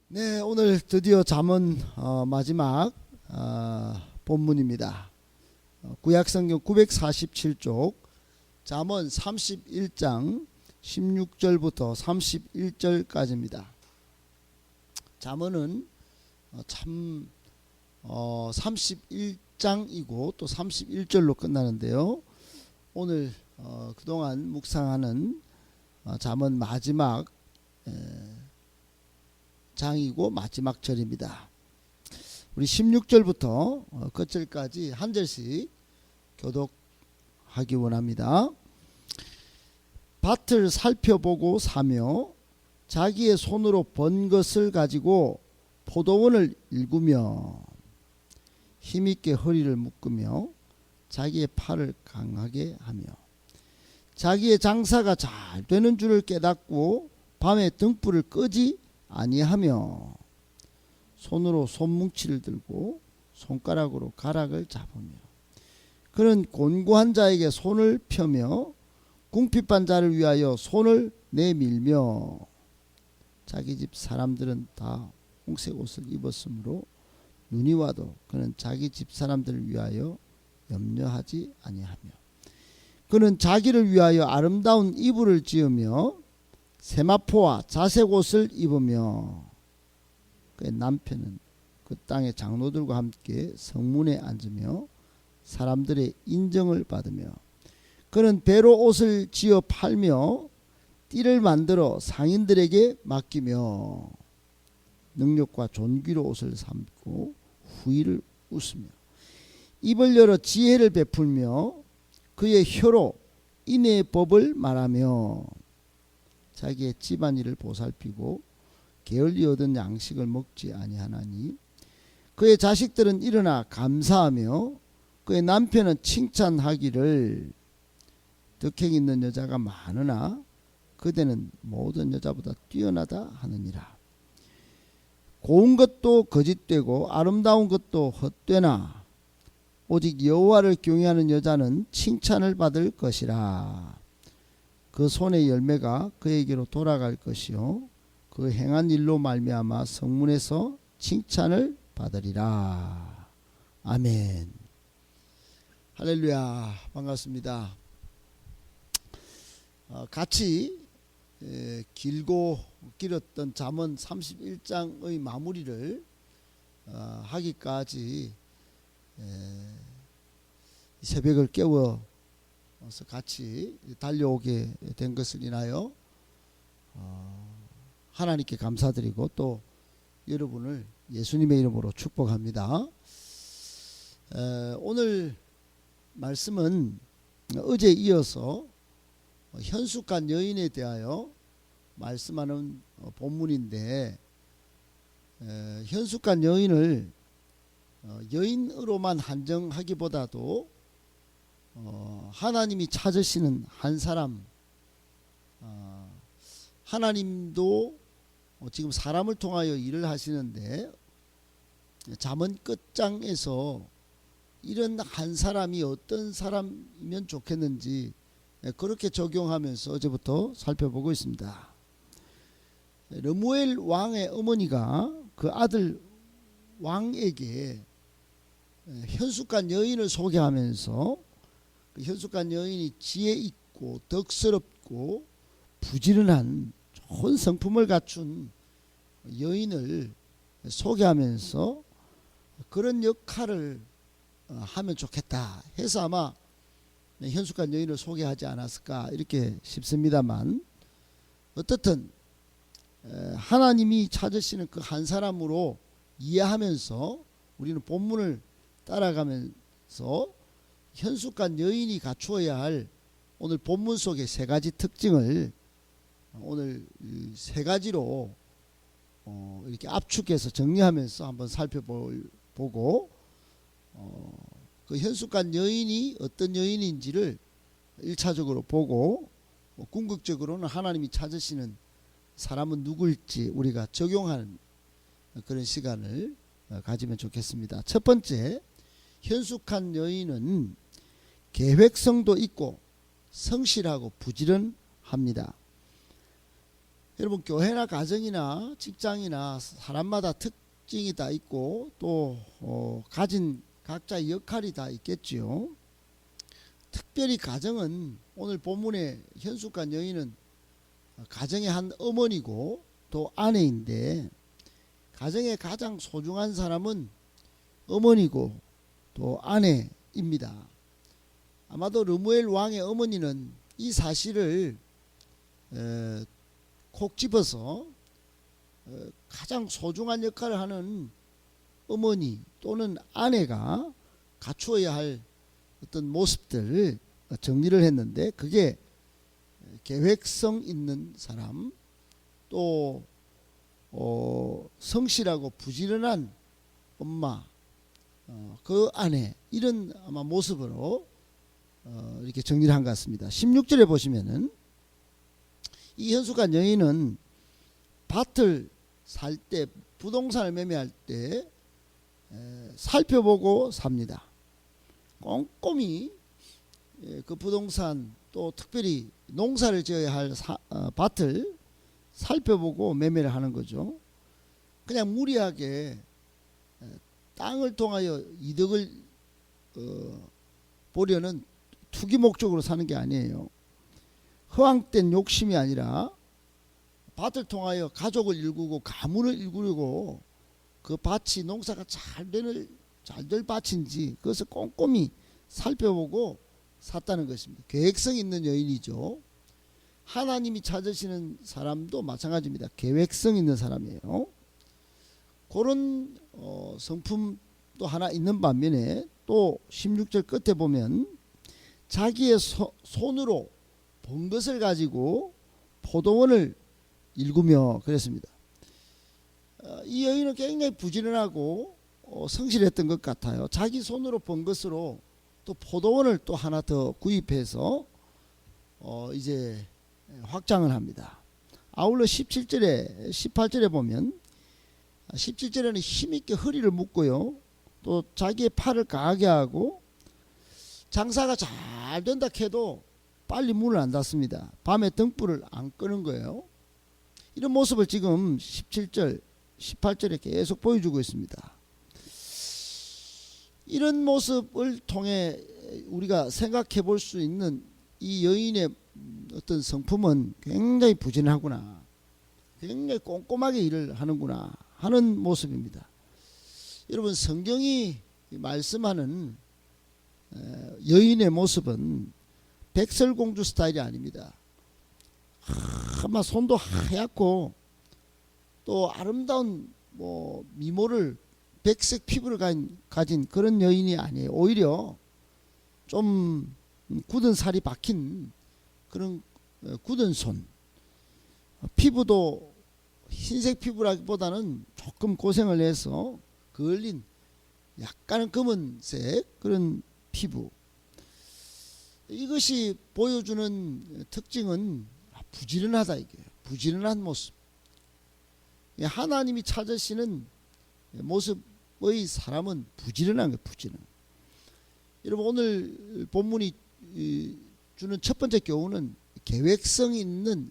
네, 오늘 드디어 잠언 마지막 본문입니다. 구약성경 947쪽 잠언 31장 16절부터 31절까지입니다. 잠언은 참 31장이고 또 31절로 끝나는데요. 오늘 그동안 묵상하는 잠언 마지막 장이고 마지막 절입니다. 우리 16절부터 끝절까지 한 절씩 교독하기 원합니다. 밭을 살펴보고 사며 자기의 손으로 번 것을 가지고 포도원을 일구며 힘있게 허리를 묶으며 자기의 팔을 강하게 하며 자기의 장사가 잘 되는 줄을 깨닫고 밤에 등불을 끄지 아니하며 손으로 손뭉치를 들고 손가락으로 가락을 잡으며 그는 곤고한 자에게 손을 펴며 궁핍한 자를 위하여 손을 내밀며 자기 집 사람들은 다 홍색 옷을 입었으므로 눈이 와도 그는 자기 집 사람들을 위하여 염려하지 아니하며 그는 자기를 위하여 아름다운 이불을 지으며 세마포와 자색 옷을 입으며 그의 남편은 그 땅의 장로들과 함께 성문에 앉으며 사람들의 인정을 받으며 그는 배로 옷을 지어 팔며 띠를 만들어 상인들에게 맡기며 능력과 존귀로 옷을 삼고 후의를 웃으며 입을 열어 지혜를 베풀며 그의 혀로 인애의 법을 말하며 자기의 집안일을 보살피고 게을리 얻은 양식을 먹지 아니하나니 그의 자식들은 일어나 감사하며 그의 남편은 칭찬하기를 덕행 있는 여자가 많으나 그대는 모든 여자보다 뛰어나다 하느니라. 고운 것도 거짓되고 아름다운 것도 헛되나 오직 여호와를 경외하는 여자는 칭찬을 받을 것이라. 그 손의 열매가 그에게로 돌아갈 것이요 그 행한 일로 말미암아 성문에서 칭찬을 받으리라. 아멘. 할렐루야. 반갑습니다. 같이 길고 길었던 잠언 31장의 마무리를 하기까지 새벽을 깨워 같이 달려오게 된 것을 인하여 하나님께 감사드리고 또 여러분을 예수님의 이름으로 축복합니다. 오늘 말씀은 어제 이어서 현숙한 여인에 대하여 말씀하는 본문인데 현숙한 여인을 여인으로만 한정하기보다도 하나님이 찾으시는 한 사람, 하나님도 지금 사람을 통하여 일을 하시는데 잠언 끝장에서 이런 한 사람이 어떤 사람이면 좋겠는지 그렇게 적용하면서 어제부터 살펴보고 있습니다. 르무엘 왕의 어머니가 그 아들 왕에게 현숙한 여인을 소개하면서 그 현숙한 여인이 지혜 있고 덕스럽고 부지런한 좋은 성품을 갖춘 여인을 소개하면서 그런 역할을 하면 좋겠다 해서 아마 현숙한 여인을 소개하지 않았을까 이렇게 싶습니다만 어떻든 하나님이 찾으시는 그 한 사람으로 이해하면서 우리는 본문을 따라가면서 현숙한 여인이 갖추어야 할 오늘 본문 속의 세 가지 특징을 오늘 세 가지로 이렇게 압축해서 정리하면서 한번 살펴보고 그 현숙한 여인이 어떤 여인인지를 1차적으로 보고 궁극적으로는 하나님이 찾으시는 사람은 누구일지 우리가 적용하는 그런 시간을 가지면 좋겠습니다. 첫 번째, 현숙한 여인은 계획성도 있고 성실하고 부지런합니다. 여러분 교회나 가정이나 직장이나 사람마다 특징이 다 있고 또 가진 각자의 역할이 다 있겠지요. 특별히 가정은 오늘 본문의 현숙한 여인은 가정의 한 어머니고 또 아내인데 가정의 가장 소중한 사람은 어머니고 또 아내입니다. 아마도 르무엘 왕의 어머니는 이 사실을 콕 집어서 가장 소중한 역할을 하는 어머니 또는 아내가 갖추어야 할 어떤 모습들을 정리를 했는데 그게 계획성 있는 사람 또 성실하고 부지런한 엄마 그 아내 이런 아마 모습으로 이렇게 정리를 한 것 같습니다. 16절에 보시면은 이 현숙한 여인은 밭을 살 때 부동산을 매매할 때 살펴보고 삽니다. 꼼꼼히 그 부동산 또 특별히 농사를 지어야 할 밭을 살펴보고 매매를 하는 거죠. 그냥 무리하게 땅을 통하여 이득을 보려는 투기 목적으로 사는 게 아니에요. 허황된 욕심이 아니라 밭을 통하여 가족을 일구고 가문을 일구려고 그 밭이 농사가 잘 될 밭인지 그것을 꼼꼼히 살펴보고 샀다는 것입니다. 계획성 있는 여인이죠. 하나님이 찾으시는 사람도 마찬가지입니다. 계획성 있는 사람이에요. 그런 성품도 하나 있는 반면에 또 16절 끝에 보면 자기의 손으로 번 것을 가지고 포도원을 일구며 그랬습니다. 이 여인은 굉장히 부지런하고 성실했던 것 같아요. 자기 손으로 번 것으로 또 포도원을 또 하나 더 구입해서 이제 확장을 합니다. 아울러 17절에 18절에 보면 17절에는 힘있게 허리를 묶고요. 또 자기의 팔을 강하게 하고 장사가 잘 된다 해도 빨리 문을 안 닫습니다. 밤에 등불을 안 끄는 거예요. 이런 모습을 지금 17절 18절에 계속 보여주고 있습니다. 이런 모습을 통해 우리가 생각해 볼 수 있는 이 여인의 어떤 성품은 굉장히 부지런하구나, 굉장히 꼼꼼하게 일을 하는구나 하는 모습입니다. 여러분 성경이 말씀하는 여인의 모습은 백설공주 스타일이 아닙니다. 아마 손도 하얗고 또 아름다운 미모를 백색 피부를 가진 그런 여인이 아니에요. 오히려 좀 굳은 살이 박힌 그런 굳은 손, 피부도 흰색 피부라기보다는 조금 고생을 해서 그을린 약간은 검은색 그런 피부. 이것이 보여주는 특징은 부지런하다 이게요. 부지런한 모습. 하나님이 찾으시는 모습의 사람은 부지런한 거예요. 부지런. 여러분 오늘 본문이 주는 첫 번째 교훈은 계획성 있는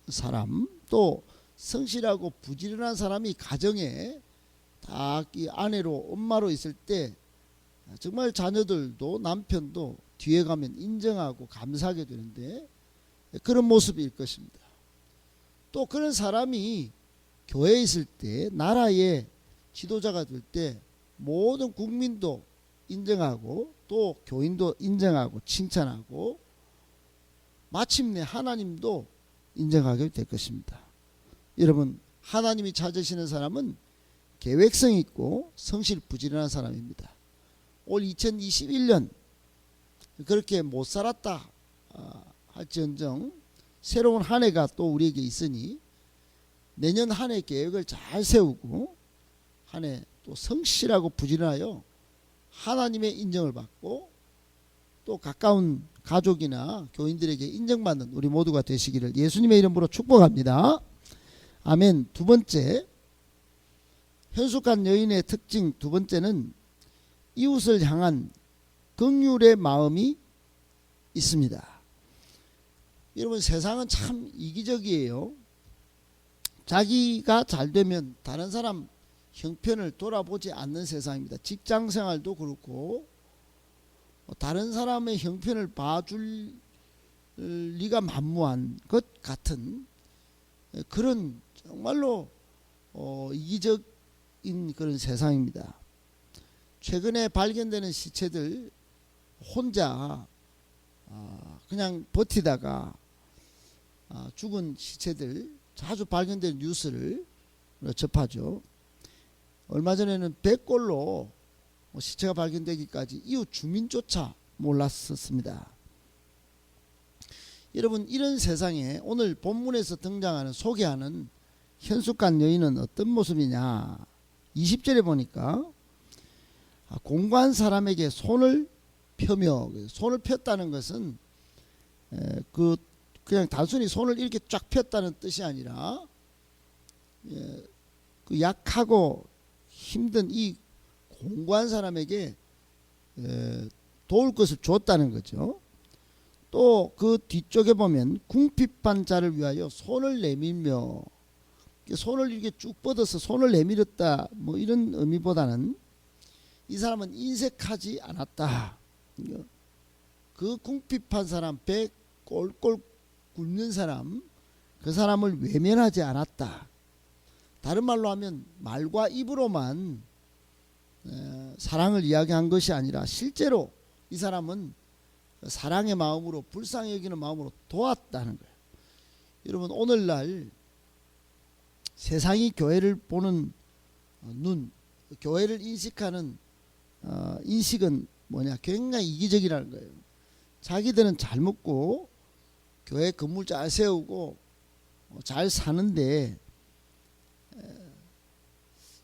사람 또 성실하고 부지런한 사람이 가정에 딱 이 아내로 엄마로 있을 때 정말 자녀들도 남편도 뒤에 가면 인정하고 감사하게 되는데 그런 모습일 것입니다. 또 그런 사람이 교회에 있을 때 나라의 지도자가 될 때 모든 국민도 인정하고 또 교인도 인정하고 칭찬하고 마침내 하나님도 인정하게 될 것입니다. 여러분 하나님이 찾으시는 사람은 계획성 있고 성실 부지런한 사람입니다. 올 2021년 그렇게 못 살았다 할지언정 새로운 한 해가 또 우리에게 있으니 내년 한 해 계획을 잘 세우고 한 해 또 성실하고 부지런하여 하나님의 인정을 받고 또 가까운 가족이나 교인들에게 인정받는 우리 모두가 되시기를 예수님의 이름으로 축복합니다. 아멘. 두 번째, 현숙한 여인의 특징 두 번째는 이웃을 향한 긍휼의 마음이 있습니다. 여러분 세상은 참 이기적이에요. 자기가 잘 되면 다른 사람 형편을 돌아보지 않는 세상입니다. 직장 생활도 그렇고 다른 사람의 형편을 봐줄 리가 만무한 것 같은 그런 정말로 이기적인 그런 세상입니다. 최근에 발견되는 시체들 혼자 그냥 버티다가 죽은 시체들 자주 발견되는 뉴스를 접하죠. 얼마 전에는 100골로 시체가 발견되기까지 이웃 주민조차 몰랐었습니다. 여러분, 이런 세상에 오늘 본문에서 등장하는 소개하는 현숙한 여인은 어떤 모습이냐. 20절에 보니까 공고한 사람에게 손을 펴며, 손을 폈다는 것은 그냥 단순히 손을 이렇게 쫙 폈다는 뜻이 아니라 그 약하고 힘든 이 공고한 사람에게 도울 것을 줬다는 거죠. 또 그 뒤쪽에 보면 궁핍한 자를 위하여 손을 내밀며, 손을 이렇게 쭉 뻗어서 손을 내밀었다, 뭐 이런 의미보다는 이 사람은 인색하지 않았다. 그 궁핍한 사람, 배 꼴꼴 굶는 사람, 그 사람을 외면하지 않았다. 다른 말로 하면 말과 입으로만 사랑을 이야기한 것이 아니라 실제로 이 사람은 사랑의 마음으로, 불쌍히 여기는 마음으로 도왔다는 거예요. 여러분, 오늘날 세상이 교회를 보는 눈, 교회를 인식하는 인식은 뭐냐? 굉장히 이기적이라는 거예요. 자기들은 잘 먹고 교회 건물 잘 세우고 잘 사는데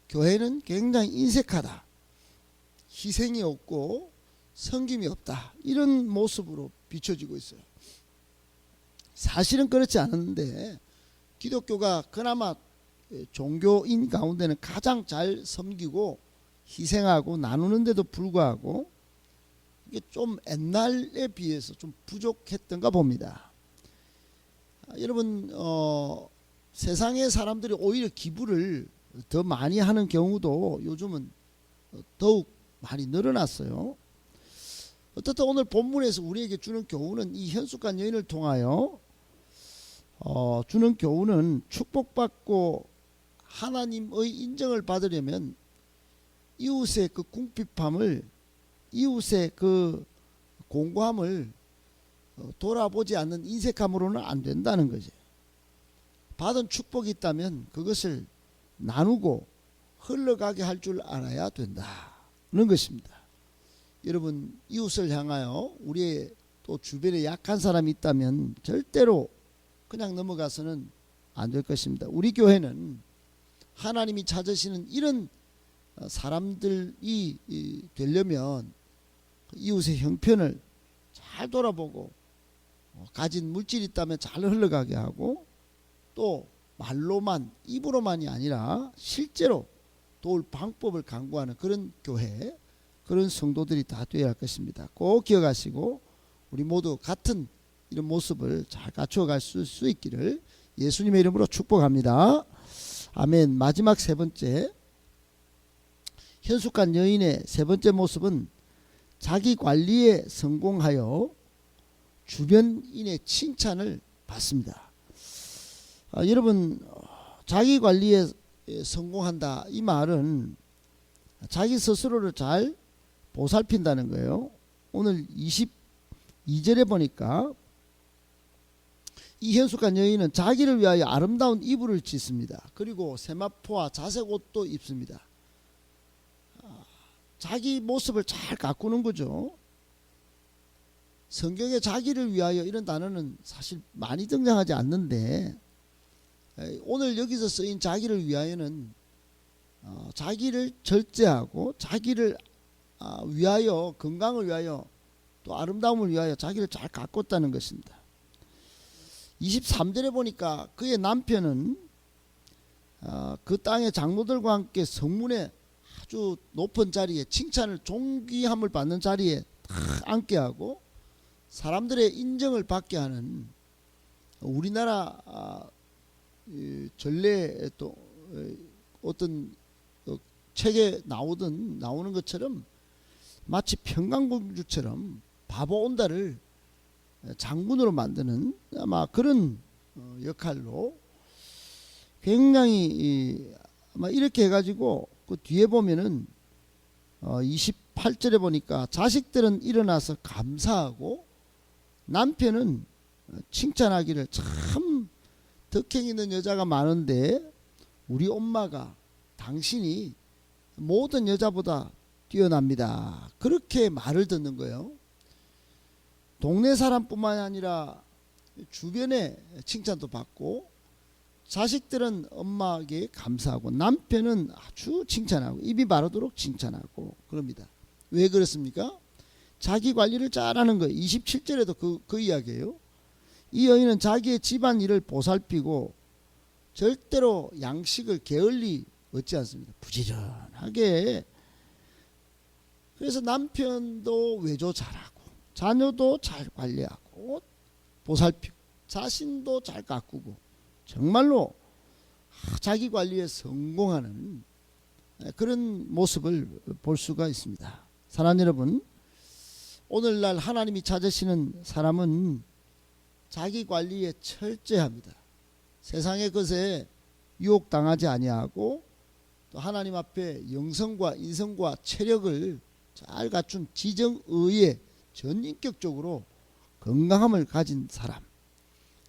교회는 굉장히 인색하다, 희생이 없고 섬김이 없다, 이런 모습으로 비춰지고 있어요. 사실은 그렇지 않은데 기독교가 그나마 종교인 가운데는 가장 잘 섬기고 희생하고 나누는데도 불구하고 이게 좀 옛날에 비해서 좀 부족했던가 봅니다. 여러분, 세상의 사람들이 오히려 기부를 더 많이 하는 경우도 요즘은 더욱 많이 늘어났어요. 어떻든 오늘 본문에서 우리에게 주는 교훈은, 이 현숙한 여인을 통하여 주는 교훈은, 축복받고 하나님의 인정을 받으려면 이웃의 그 궁핍함을, 이웃의 그 공고함을 돌아보지 않는 인색함으로는 안 된다는 거죠. 받은 축복이 있다면 그것을 나누고 흘러가게 할 줄 알아야 된다는 것입니다. 여러분, 이웃을 향하여 우리의 또 주변에 약한 사람이 있다면 절대로 그냥 넘어가서는 안 될 것입니다. 우리 교회는 하나님이 찾으시는 이런 사람들이 되려면 이웃의 형편을 잘 돌아보고 가진 물질이 있다면 잘 흘러가게 하고, 또 말로만, 입으로만이 아니라 실제로 도울 방법을 강구하는 그런 교회, 그런 성도들이 다 되어야 할 것입니다. 꼭 기억하시고 우리 모두 같은 이런 모습을 잘 갖추어갈 수 있기를 예수님의 이름으로 축복합니다. 아멘. 마지막 세 번째, 현숙한 여인의 세 번째 모습은 자기 관리에 성공하여 주변인의 칭찬을 받습니다. 여러분, 자기 관리에 성공한다, 이 말은 자기 스스로를 잘 보살핀다는 거예요. 오늘 22절에 보니까 이 현숙한 여인은 자기를 위하여 아름다운 이불을 짓습니다. 그리고 세마포와 자색 옷도 입습니다. 자기 모습을 잘 가꾸는 거죠. 성경에 자기를 위하여 이런 단어는 사실 많이 등장하지 않는데, 오늘 여기서 쓰인 자기를 위하여는 자기를 절제하고 자기를 위하여, 건강을 위하여, 또 아름다움을 위하여 자기를 잘 가꿨다는 것입니다. 23절에 보니까 그의 남편은 그 땅의 장로들과 함께 성문에 아주 높은 자리에, 칭찬을, 존귀함을 받는 자리에 딱 앉게 하고 사람들의 인정을 받게 하는, 우리나라 전례 또 어떤 책에 나오는 것처럼 마치 평강공주처럼 바보 온다를 장군으로 만드는 아마 그런 역할로 굉장히 아마 이렇게 해가지고 그 뒤에 보면은 28절에 보니까 자식들은 일어나서 감사하고 남편은 칭찬하기를 참 덕행 있는 여자가 많은데 우리 엄마가 당신이 모든 여자보다 뛰어납니다. 그렇게 말을 듣는 거예요. 동네 사람뿐만 아니라 주변에 칭찬도 받고 자식들은 엄마에게 감사하고 남편은 아주 칭찬하고 입이 마르도록 칭찬하고 그럽니다. 왜 그렇습니까? 자기 관리를 잘하는 거예요. 27절에도 그 이야기예요. 이 여인은 자기의 집안 일을 보살피고 절대로 양식을 게을리 얻지 않습니다. 부지런하게. 그래서 남편도 외조 잘하고 자녀도 잘 관리하고 보살피고 자신도 잘 가꾸고 정말로 자기 관리에 성공하는 그런 모습을 볼 수가 있습니다. 사랑하는 여러분, 오늘날 하나님이 찾으시는 사람은 자기 관리에 철저합니다. 세상의 것에 유혹당하지 아니하고 또 하나님 앞에 영성과 인성과 체력을 잘 갖춘 지정의에 전인격적으로 건강함을 가진 사람,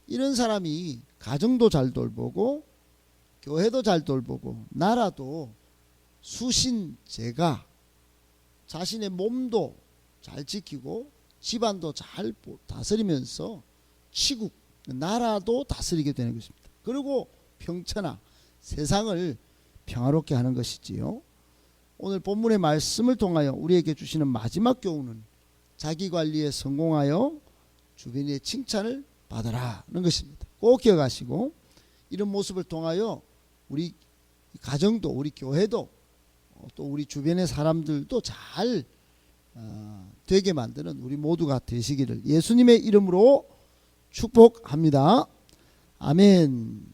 이런 사람이 가정도 잘 돌보고 교회도 잘 돌보고 나라도 수신제가 자신의 몸도 잘 지키고 집안도 잘 다스리면서 치국 나라도 다스리게 되는 것입니다. 그리고 평천하 세상을 평화롭게 하는 것이지요. 오늘 본문의 말씀을 통하여 우리에게 주시는 마지막 교훈은 자기 관리에 성공하여 주변의 칭찬을 받으라는 것입니다. 꼭 기억하시고 이런 모습을 통하여 우리 가정도 우리 교회도 또 우리 주변의 사람들도 잘 되게 만드는 우리 모두가 되시기를 예수님의 이름으로 축복합니다. 아멘.